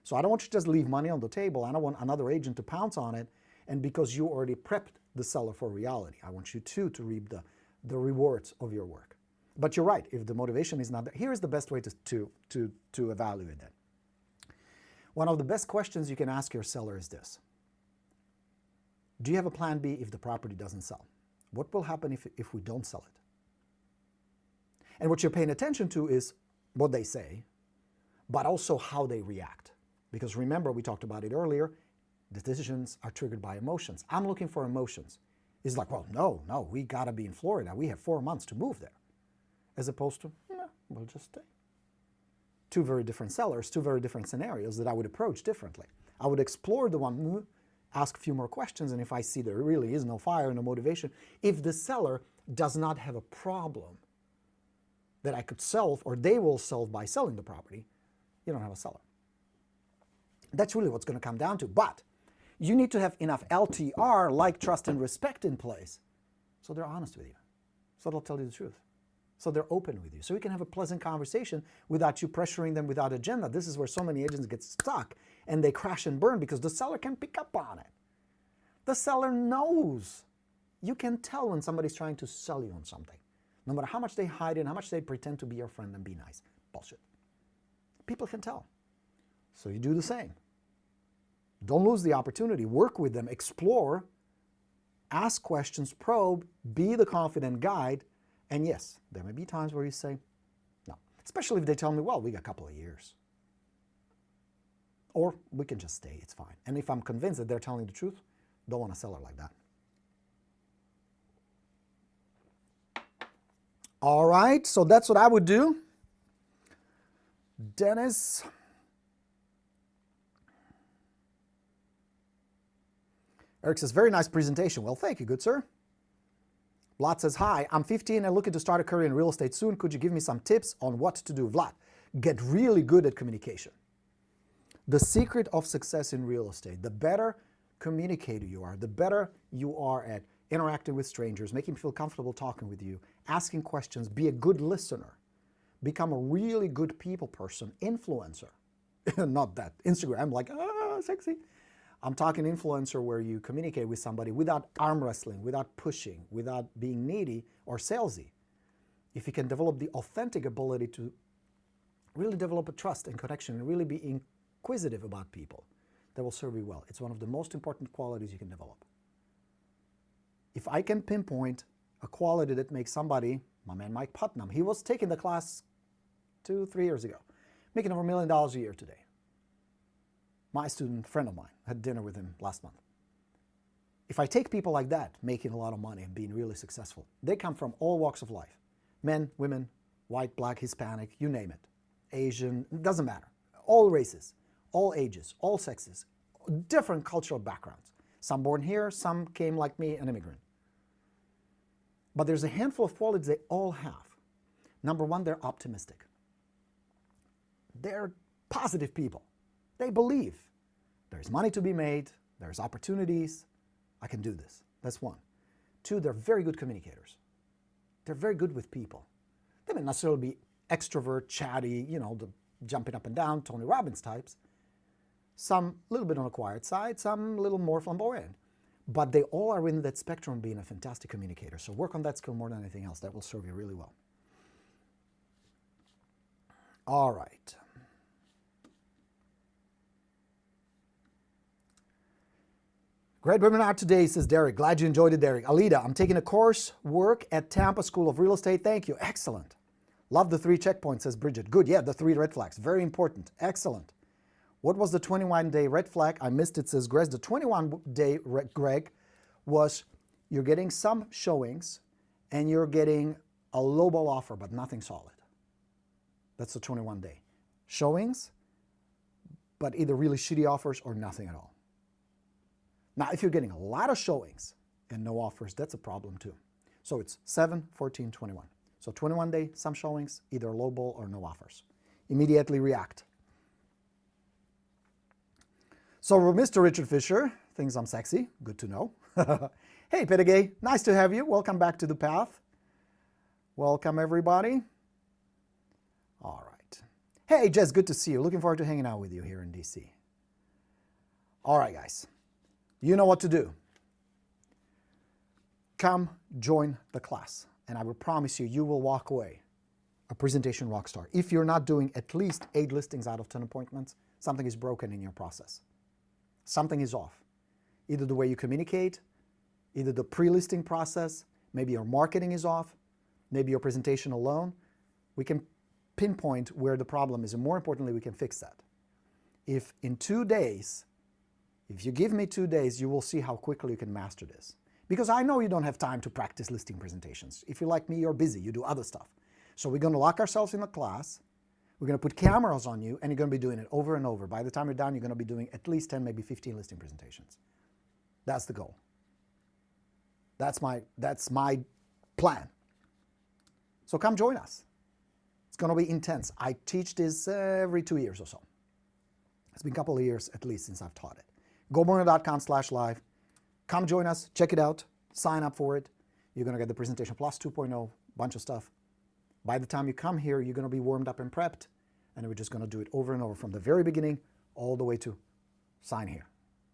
So I don't want you to just leave money on the table. I don't want another agent to pounce on it, and because you already prepped the seller for reality. I want you to reap the rewards of your work. But you're right, if the motivation is not there, here's the best way to evaluate that. One of the best questions you can ask your seller is this. Do you have a plan B if the property doesn't sell? What will happen if we don't sell it? And what you're paying attention to is what they say, but also how they react. Because remember, we talked about it earlier, the decisions are triggered by emotions. I'm looking for emotions. It's like, well, no, we gotta be in Florida. We have 4 months to move there. As opposed to, no, we'll just stay. 2 very different sellers, 2 very different scenarios that I would approach differently. I would explore the one, ask a few more questions, and if I see there really is no fire, no motivation, if the seller does not have a problem that I could solve or they will solve by selling the property, you don't have a seller. That's really what's going to come down to. But you need to have enough LTR, like trust and respect, in place so they're honest with you, so they'll tell you the truth. So they're open with you. So you can have a pleasant conversation without you pressuring them without agenda. This is where so many agents get stuck and they crash and burn because the seller can pick up on it. The seller knows. You can tell when somebody's trying to sell you on something. No matter how much they hide it, how much they pretend to be your friend and be nice. Bullshit. People can tell. So you do the same. Don't lose the opportunity. Work with them, explore, ask questions, probe, be the confident guide. And yes, there may be times where you say, no. Especially if they tell me, well, we got a couple of years. Or we can just stay, it's fine. And if I'm convinced that they're telling the truth, don't want to sell her like that. All right, so that's what I would do. Dennis. Eric says, very nice presentation. Well, thank you, good sir. Vlad says, hi, I'm 15 and looking to start a career in real estate soon. Could you give me some tips on what to do? Vlad, get really good at communication. The secret of success in real estate, the better communicator you are, the better you are at interacting with strangers, making them feel comfortable talking with you, asking questions, be a good listener, become a really good people person, influencer. Not that Instagram, like, sexy. I'm talking influencer where you communicate with somebody without arm wrestling, without pushing, without being needy or salesy. If you can develop the authentic ability to really develop a trust and connection and really be inquisitive about people, that will serve you well. It's one of the most important qualities you can develop. If I can pinpoint a quality that makes somebody, my man Mike Putnam, he was taking the class 2-3 years ago, making over $1 million a year today. My student, friend of mine, had dinner with him last month. If I take people like that, making a lot of money and being really successful, they come from all walks of life. Men, women, white, black, Hispanic, you name it. Asian, it doesn't matter. All races, all ages, all sexes, different cultural backgrounds. Some born here, some came like me, an immigrant. But there's a handful of qualities they all have. Number one, they're optimistic. They're positive people. They believe there's money to be made, there's opportunities, I can do this. That's one. Two, they're very good communicators. They're very good with people. They may not necessarily be extrovert, chatty, the jumping up and down, Tony Robbins types. Some a little bit on the quiet side, some a little more flamboyant. But they all are in that spectrum being a fantastic communicator. So work on that skill more than anything else. That will serve you really well. All right. Great webinar today, says Derek. Glad you enjoyed it, Derek. Alida, I'm taking a course work at Tampa School of Real Estate. Thank you. Excellent. Love the 3 checkpoints, says Bridget. Good. Yeah, the 3 red flags. Very important. Excellent. What was the 21-day red flag? I missed it, says Greg. The 21-day, Greg, was you're getting some showings and you're getting a lowball offer, but nothing solid. That's the 21-day. Showings, but either really shitty offers or nothing at all. Now, if you're getting a lot of showings and no offers, that's a problem too. So it's 7, 14, 21. So 21-day, some showings, either lowball or no offers. Immediately react. So Mr. Richard Fisher thinks I'm sexy. Good to know. Hey, Petegay, nice to have you. Welcome back to the path. Welcome, everybody. All right. Hey, Jess, good to see you. Looking forward to hanging out with you here in DC. All right, guys. You know what to do. Come join the class, and I will promise you, you will walk away a presentation rock star. If you're not doing at least 8 listings out of 10 appointments, something is broken in your process. Something is off. Either the way you communicate, either the pre-listing process, maybe your marketing is off, maybe your presentation alone. We can pinpoint where the problem is, and more importantly, we can fix that. If in 2 days, if you give me 2 days, you will see how quickly you can master this. Because I know you don't have time to practice listing presentations. If you're like me, you're busy, you do other stuff. So we're going to lock ourselves in a class, we're going to put cameras on you, and you're going to be doing it over and over. By the time you're done, you're going to be doing at least 10, maybe 15 listing presentations. That's the goal. That's my plan. So come join us. It's going to be intense. I teach this every 2 years or so. It's been a couple of years at least since I've taught it. GoBorino.com/live. Come join us, check it out, sign up for it. You're going to get the presentation plus 2.0, bunch of stuff. By the time you come here, you're going to be warmed up and prepped, and we're just going to do it over and over from the very beginning all the way to sign here.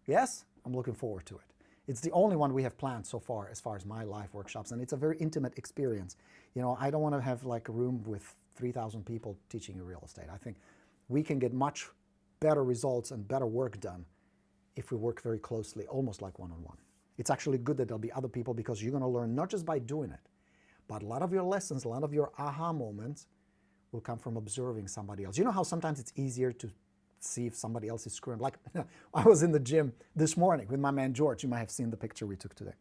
Yes? I'm looking forward to it. It's the only one we have planned so far as my live workshops, and it's a very intimate experience. You know, I don't want to have like a room with 3,000 people teaching you real estate. I think we can get much better results and better work done if we work very closely, almost like one-on-one. It's actually good that there'll be other people, because you're going to learn not just by doing it, but a lot of your lessons, a lot of your aha moments will come from observing somebody else. You know how sometimes it's easier to see if somebody else is screwing? Like, I was in the gym this morning with my man George. You might have seen the picture we took today.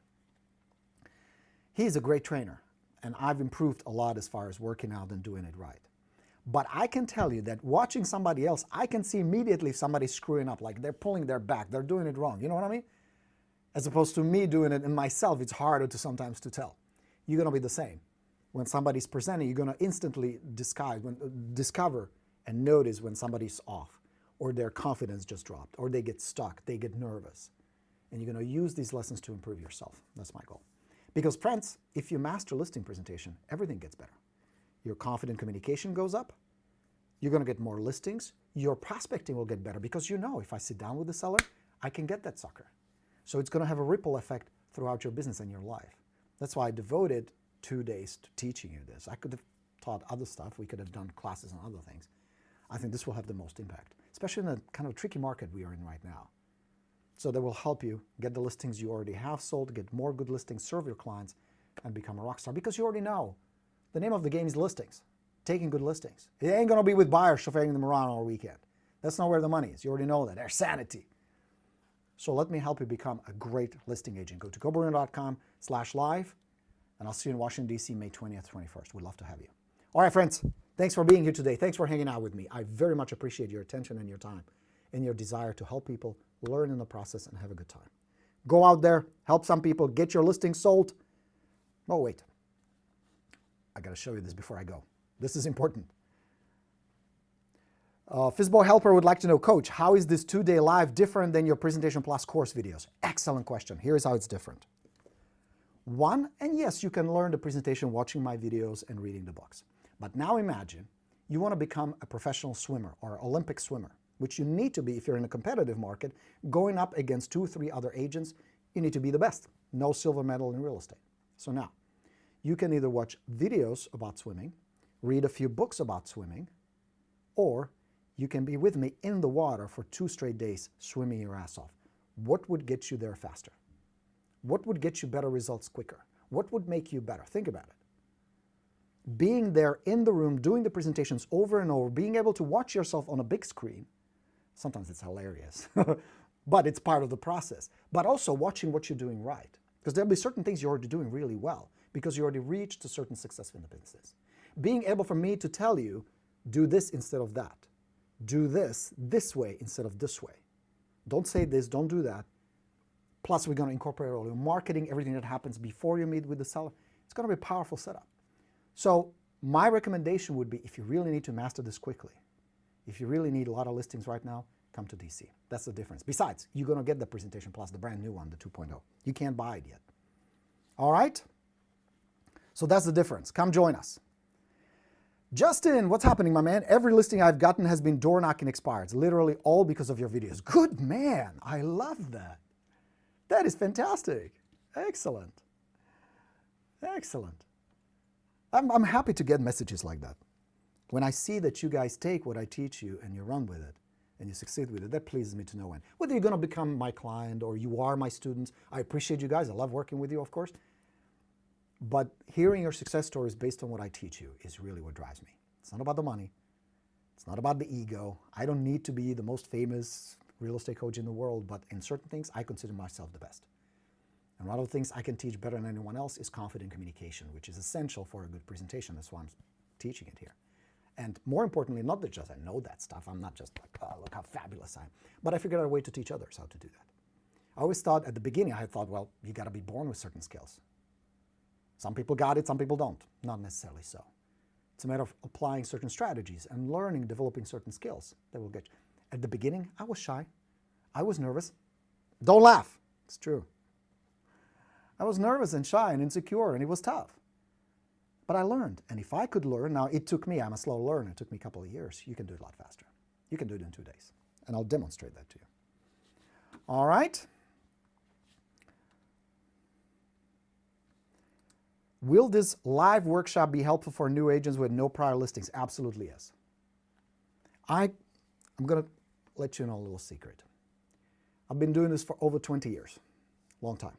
He's a great trainer, and I've improved a lot as far as working out and doing it right. But I can tell you that watching somebody else, I can see immediately if somebody's screwing up, like they're pulling their back, they're doing it wrong. You know what I mean? As opposed to me doing it in myself, it's harder to sometimes to tell. You're going to be the same. When somebody's presenting, you're going to instantly discover and notice when somebody's off, or their confidence just dropped, or they get stuck, they get nervous. And you're going to use these lessons to improve yourself. That's my goal. Because friends, if you master listing presentation, everything gets better. Your confident communication goes up. You're going to get more listings. Your prospecting will get better, because you know if I sit down with the seller, I can get that sucker. So it's going to have a ripple effect throughout your business and your life. That's why I devoted 2 days to teaching you this. I could have taught other stuff. We could have done classes on other things. I think this will have the most impact, especially in the kind of tricky market we are in right now. So that will help you get the listings you already have sold, get more good listings, serve your clients, and become a rock star, because you already know the name of the game is listings, taking good listings. It ain't going to be with buyers chauffeuring them around all weekend. That's not where the money is. You already know that. There's sanity. So let me help you become a great listing agent. Go to goborino.com/live, and I'll see you in Washington, D.C., May 20th, 21st. We'd love to have you. All right, friends, thanks for being here today. Thanks for hanging out with me. I very much appreciate your attention and your time and your desire to help people learn in the process and have a good time. Go out there, help some people, get your listing sold. Oh, wait. I got to show you this before I go. This is important. Fizbo Helper would like to know, Coach, how is this 2-day live different than your Presentation Plus course videos? Excellent question. Here's how it's different. One, and yes, you can learn the presentation watching my videos and reading the books. But now imagine you want to become a professional swimmer or Olympic swimmer, which you need to be if you're in a competitive market, going up against 2 or 3 other agents. You need to be the best. No silver medal in real estate. So now, you can either watch videos about swimming, read a few books about swimming, or you can be with me in the water for 2 straight days swimming your ass off. What would get you there faster? What would get you better results quicker? What would make you better? Think about it. Being there in the room, doing the presentations over and over, being able to watch yourself on a big screen, sometimes it's hilarious, but it's part of the process. But also watching what you're doing right. Because there'll be certain things you're already doing really well, because you already reached a certain success in the business. Being able for me to tell you, do this instead of that. Do this way instead of this way. Don't say this, don't do that. Plus, we're going to incorporate all your marketing, everything that happens before you meet with the seller. It's going to be a powerful setup. So my recommendation would be, if you really need to master this quickly, if you really need a lot of listings right now, come to DC. That's the difference. Besides, you're going to get the Presentation Plus, the brand new one, the 2.0. You can't buy it yet. All right? So that's the difference. Come join us. Justin, what's happening, my man? Every listing I've gotten has been door knocking expired. It's literally all because of your videos. Good man. I love that. That is fantastic. Excellent. Excellent. I'm happy to get messages like that. When I see that you guys take what I teach you and you run with it and you succeed with it, that pleases me to no end. Whether you're going to become my client or you are my students, I appreciate you guys. I love working with you, of course. But hearing your success stories based on what I teach you is really what drives me. It's not about the money. It's not about the ego. I don't need to be the most famous real estate coach in the world, but in certain things, I consider myself the best. And one of the things I can teach better than anyone else is confident communication, which is essential for a good presentation. That's why I'm teaching it here. And more importantly, not that just I know that stuff. I'm not just like, oh, look how fabulous I am. But I figured out a way to teach others how to do that. I always thought at the beginning, I had thought, well, you got to be born with certain skills. Some people got it, some people don't. Not necessarily so. It's a matter of applying certain strategies and learning, developing certain skills that will get you. At the beginning, I was shy. I was nervous. Don't laugh. It's true. I was nervous and shy and insecure, and it was tough. But I learned. And if I could learn, now it took me, I'm a slow learner, it took me a couple of years. You can do it a lot faster. You can do it in 2 days. And I'll demonstrate that to you. All right. Will this live workshop be helpful for new agents with no prior listings? Absolutely yes. I'm going to let you know a little secret. I've been doing this for over 20 years, long time.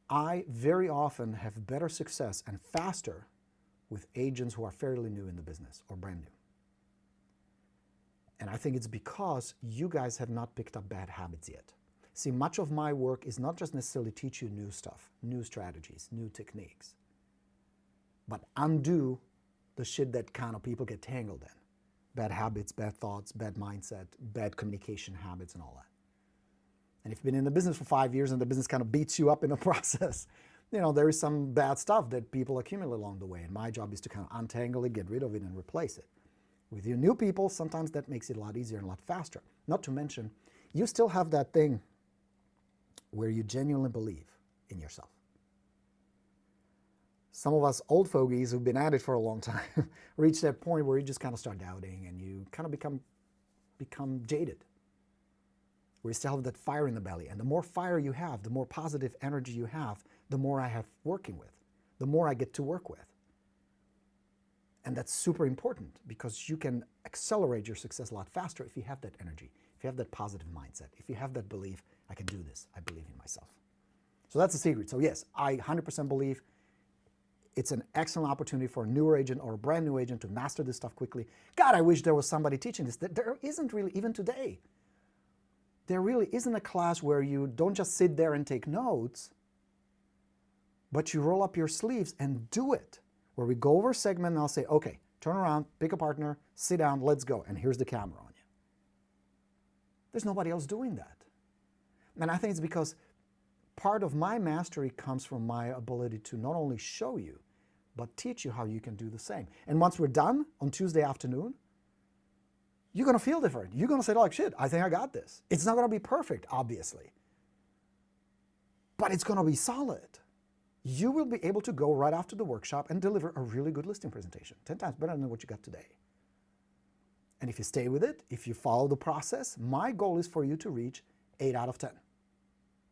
I very often have better success and faster with agents who are fairly new in the business or brand new. And I think it's because you guys have not picked up bad habits yet. See, much of my work is not just necessarily teach you new stuff, new strategies, new techniques, but undo the shit that kind of people get tangled in. Bad habits, bad thoughts, bad mindset, bad communication habits and all that. And if you've been in the business for 5 years and the business kind of beats you up in the process, you know, there is some bad stuff that people accumulate along the way. And my job is to kind of untangle it, get rid of it, and replace it. With you new people, sometimes that makes it a lot easier and a lot faster. Not to mention, you still have that thing where you genuinely believe in yourself. Some of us old fogies who've been at it for a long time reach that point where you just kind of start doubting and you kind of become jaded. Where you still have that fire in the belly. And the more fire you have, the more positive energy you have, the more I have working with, the more I get to work with. And that's super important because you can accelerate your success a lot faster if you have that energy, if you have that positive mindset, if you have that belief, I can do this, I believe in myself. So that's the secret. So yes, I 100% believe it's an excellent opportunity for a newer agent or a brand new agent to master this stuff quickly. God, I wish there was somebody teaching this. There isn't really, even today. There really isn't a class where you don't just sit there and take notes, but you roll up your sleeves and do it. Where we go over a segment and I'll say, okay, turn around, pick a partner, sit down, let's go. And here's the camera on you. There's nobody else doing that. And I think it's because part of my mastery comes from my ability to not only show you, but teach you how you can do the same. And once we're done on Tuesday afternoon, you're going to feel different. You're going to say, like, shit, I think I got this. It's not going to be perfect, obviously. But it's going to be solid. You will be able to go right after the workshop and deliver a really good listing presentation, 10 times better than what you got today. And if you stay with it, if you follow the process, my goal is for you to reach 8 out of 10.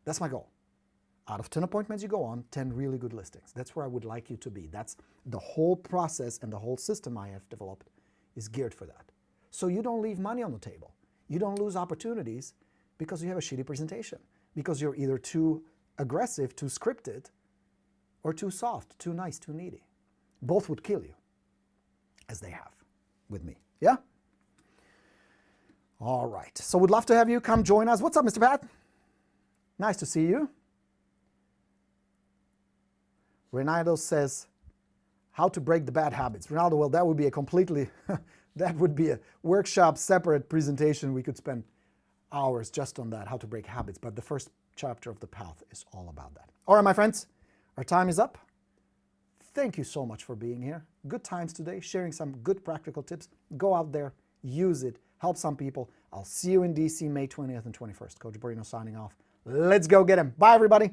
That's my goal. Out of 10 appointments you go on, 10 really good listings. That's where I would like you to be. That's the whole process and the whole system I have developed is geared for that. So you don't leave money on the table. You don't lose opportunities because you have a shitty presentation, because you're either too aggressive, too scripted, or too soft, too nice, too needy. Both would kill you, as they have with me. Yeah? All right. So we'd love to have you come join us. What's up, Mr. Pat? Nice to see you. Ronaldo says, how to break the bad habits. Ronaldo, well, that would be a completely, that would be a workshop, separate presentation. We could spend hours just on that, how to break habits. But the first chapter of The Path is all about that. All right, my friends. Our time is up. Thank you so much for being here. Good times today, sharing some good practical tips. Go out there, use it, help some people. I'll see you in DC May 20th and 21st. Coach Borino signing off. Let's go get him. Bye, everybody.